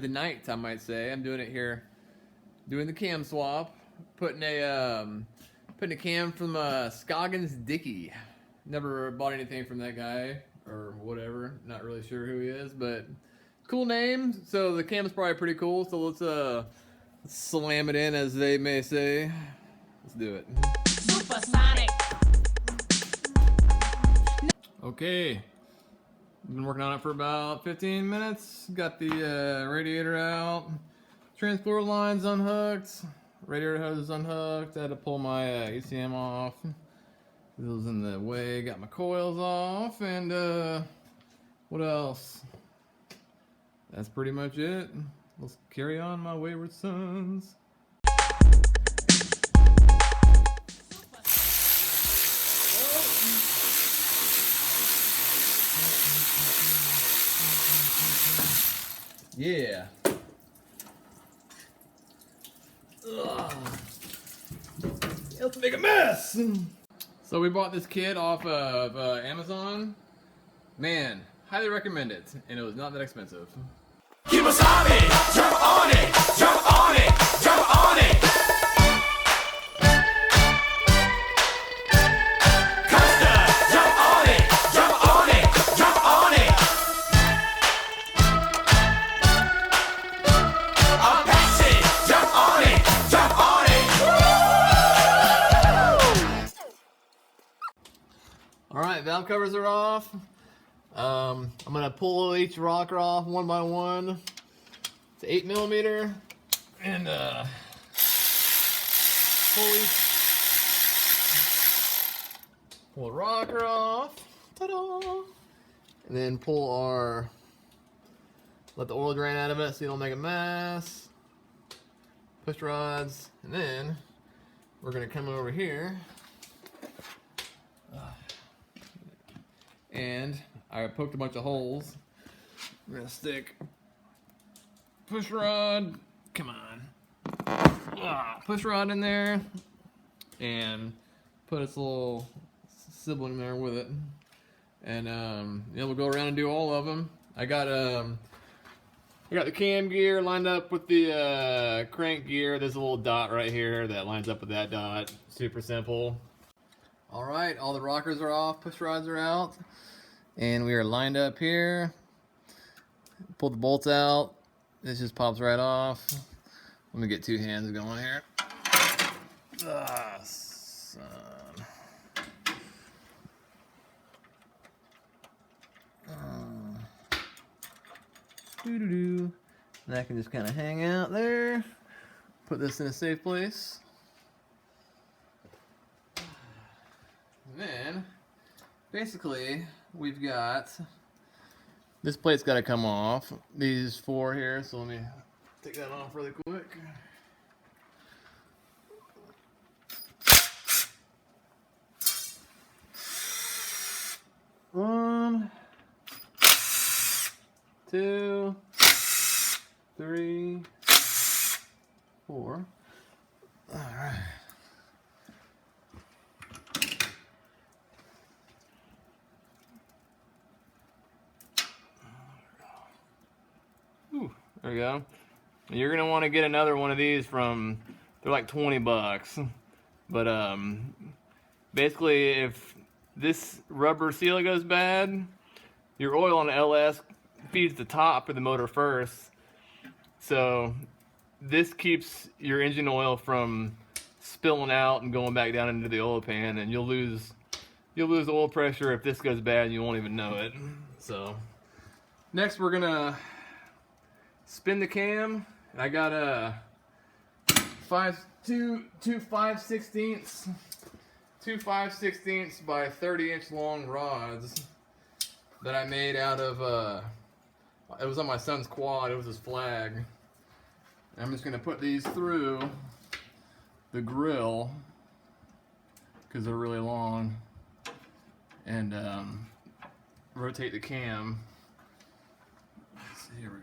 the night, I might say. I'm doing it here, doing the cam swap, putting a cam from Scoggin Dickey. Never bought anything from that guy or whatever. Not really sure who he is, but cool name. So the cam is probably pretty cool. So let's slam it in, as they may say. Let's do it. Supersonic. Okay. Been working on it for about 15 minutes. Got the radiator out. Transport lines unhooked. Radiator hose is unhooked. I had to pull my ECM off. It was in the way. Got my coils off. And what else? That's pretty much it. Let's carry on, my wayward sons. Yeah. Ugh. Let's make a mess. So we bought this kit off of Amazon. Man, highly recommend it, and it was not that expensive. Kimasabi, jump on it, jump on it, jump on it. Costa, jump on it, jump on it, jump on it. Apache, jump on it, jump on it. All right, valve covers are off. I'm gonna pull each rocker off one by one. It's 8mm, and pull the rocker off. Ta-da! And then let the oil drain out of it so you don't make a mess. Push rods, and then we're gonna come over here. And I poked a bunch of holes. We're gonna stick push rod, come on, push rod in there, and put its little sibling there with it. And yeah, we'll go around and do all of them. I got the cam gear lined up with the crank gear. There's a little dot right here that lines up with that dot. Super simple. All right, all the rockers are off, push rods are out, and we are lined up here. Pull the bolts out. This just pops right off. Let me get two hands going here. Ah, son. Doo-doo-doo. And that can just kind of hang out there. Put this in a safe place. Then, basically, we've got, this plate's got to come off. These four here, so let me take that off really quick. One, two, three, four. All right. There we go. And you're gonna want to get another one of these from, they're like 20 bucks. But basically, if this rubber seal goes bad, your oil on the LS feeds the top of the motor first. So this keeps your engine oil from spilling out and going back down into the oil pan, and you'll lose oil pressure if this goes bad and you won't even know it. So next we're gonna spin the cam. I got a 2 5/16 by 30-inch long rods that I made out of it was on my son's quad. It was his flag. And I'm just gonna put these through the grill because they're really long, and rotate the cam. Let's see, here we go.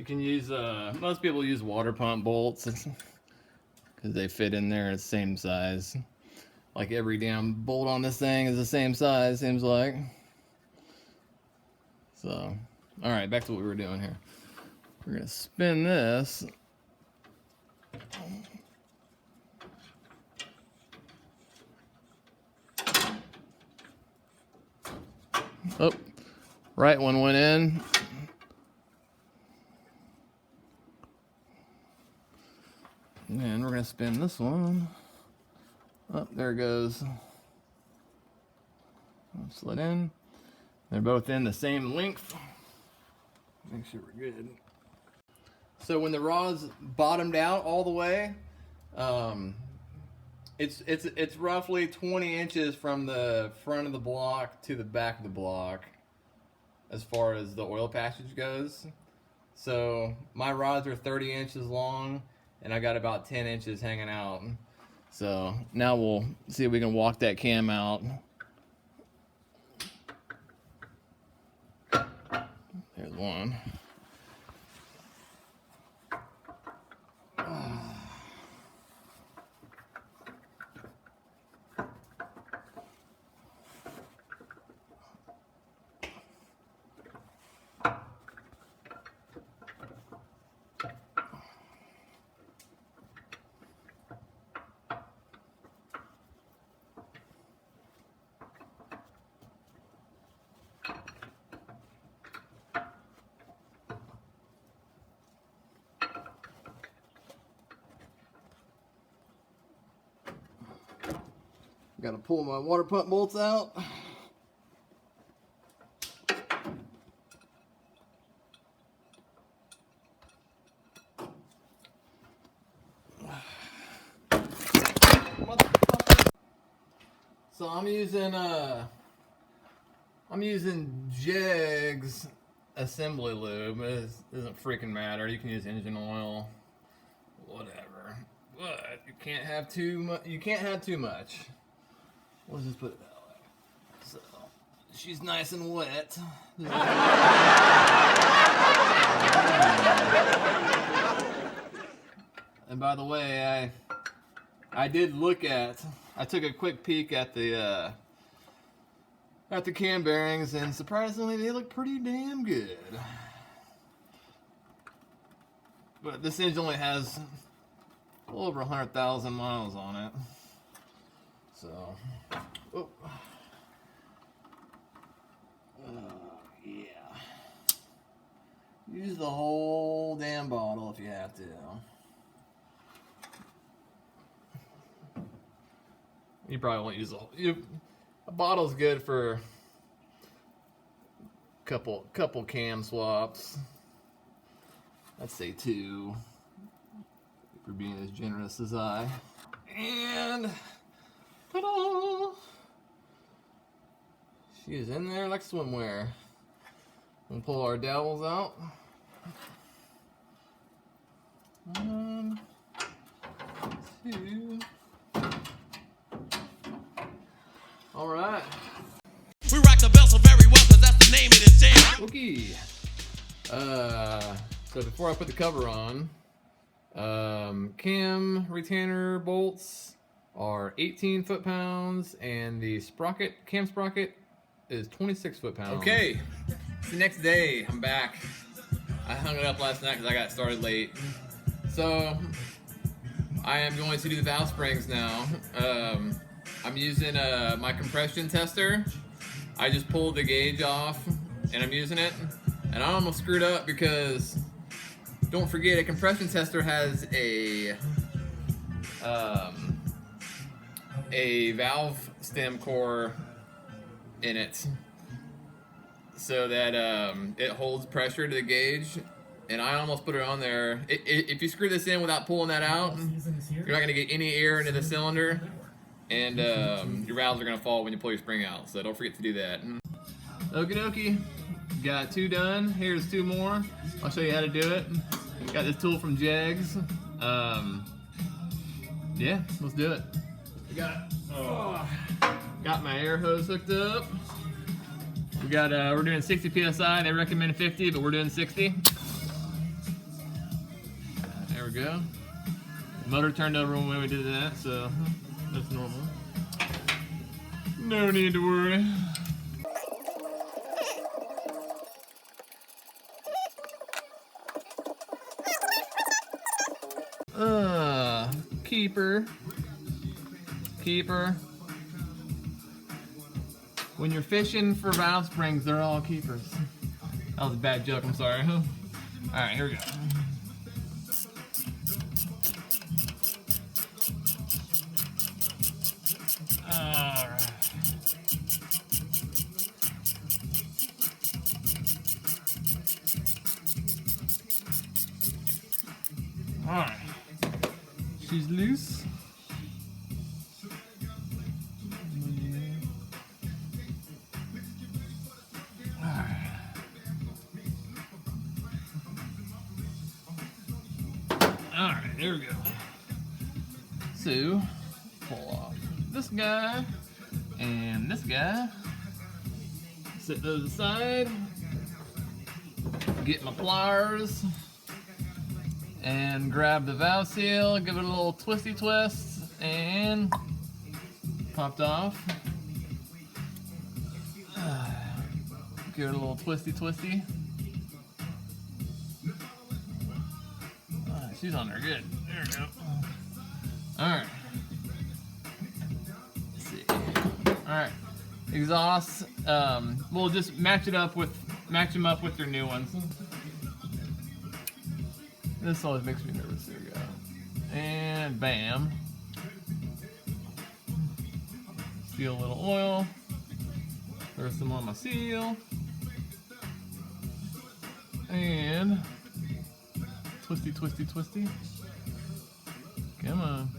can use, most people use water pump bolts because they fit in there the same size. Like every damn bolt on this thing is the same size, seems like. So, all right, back to what we were doing here. We're gonna spin this. Oh, right one went in. And we're gonna spin this one. Oh, there it goes. Slid in. They're both in the same length. Make sure we're good. So when the rod's bottomed out all the way, it's roughly 20 inches from the front of the block to the back of the block as far as the oil passage goes. So my rods are 30 inches long and I got about 10 inches hanging out. So now we'll see if we can walk that cam out. There's one. Got to pull my water pump bolts out. So I'm using Jegs assembly lube. It doesn't freaking matter. You can use engine oil, whatever. But you can't have too much. You can't have too much. Let's just put it that way. So she's nice and wet. And by the way, I did look at. I took a quick peek at the cam bearings, and surprisingly, they look pretty damn good. But this engine only has a little over 100,000 miles on it. So, oh. Yeah. Use the whole damn bottle if you have to. You probably won't use the whole. A bottle's good for a couple cam swaps. I'd say 2. For being as generous as I. And ta-da! She is in there like swimwear. We'll pull our dowels out. 1, 2. All right. We rock the bell so very well because that's the name of this jam. Okay. So before I put the cover on, cam retainer bolts are 18 foot-pounds, and the cam sprocket is 26 foot-pounds. Okay, it's the next day. I'm back. I hung it up last night because I got started late. So I am going to do the valve springs now. I'm using my compression tester. I just pulled the gauge off and I'm using it, and I almost screwed up because don't forget a compression tester has a valve stem core in it so that it holds pressure to the gauge, and I almost put it on there. If you screw this in without pulling that out, you're not going to get any air into the cylinder, and your valves are going to fall when you pull your spring out, so don't forget to do that. Okie dokie, got 2 done. Here's 2 more. I'll show you how to do it. Got this tool from Jegs. Yeah, let's do it. Got my air hose hooked up. We got we're doing 60 psi. They recommend 50, but we're doing 60. go. The motor turned over when we did that, so that's normal. No need to worry. Keeper. When you're fishing for valve springs, they're all keepers. That was a bad joke, I'm sorry. Alright, here we go. Alright. Alright. She's loose. Alright, there we go. So, pull off this guy and this guy. Set those aside. Get my pliers and grab the valve seal, give it a little twisty twist, and popped off. Give it a little twisty twisty. She's on there good. There we go. Alright. Let's see. Alright. Exhausts. We'll just match them up with their new ones. This always makes me nervous. There we go. And bam. Steal a little oil. Throw some on my seal. And twisty, twisty, twisty. Come on.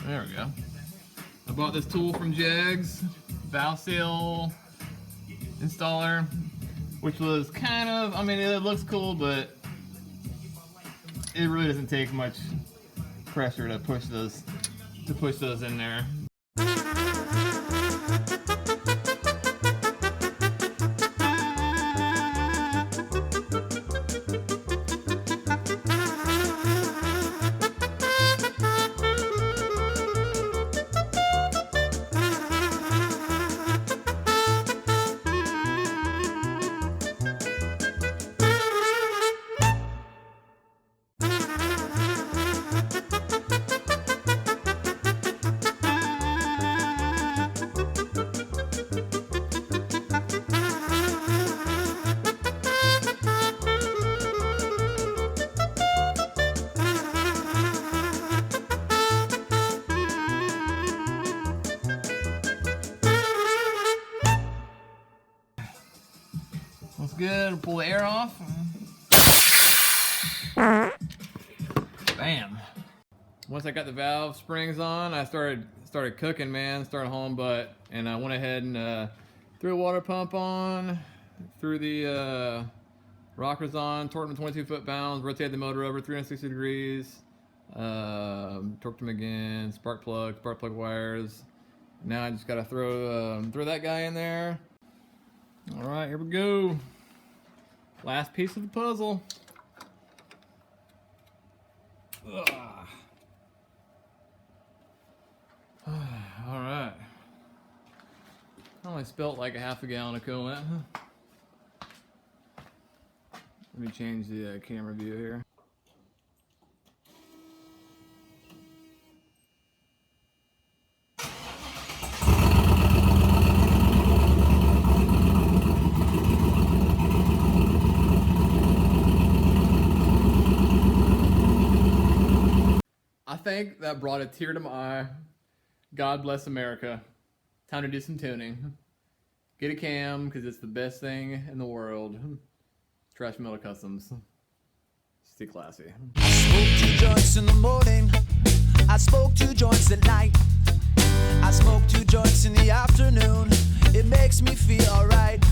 There we go. I bought this tool from Jags, valve seal installer, which was kind of, I mean, it looks cool, but it really doesn't take much pressure to push those in there. Looks good. Pull the air off. Bam. Once I got the valve springs on, I started cooking, man. Started hauling butt, and I went ahead and threw a water pump on, threw the rockers on, torqued them 22 foot-pounds, rotated the motor over 360 degrees, torqued them again, spark plug wires. Now I just gotta throw that guy in there. All right, here we go. Last piece of the puzzle. Ugh. All right. I only spilt like a half a gallon of coolant. Let me change the camera view here. I think that brought a tear to my eye. God bless America. Time to do some tuning. Get a cam, because it's the best thing in the world. Trash Metal Customs. Stay classy. I smoke 2 joints in the morning. I smoke 2 joints at night. I smoke 2 joints in the afternoon. It makes me feel alright.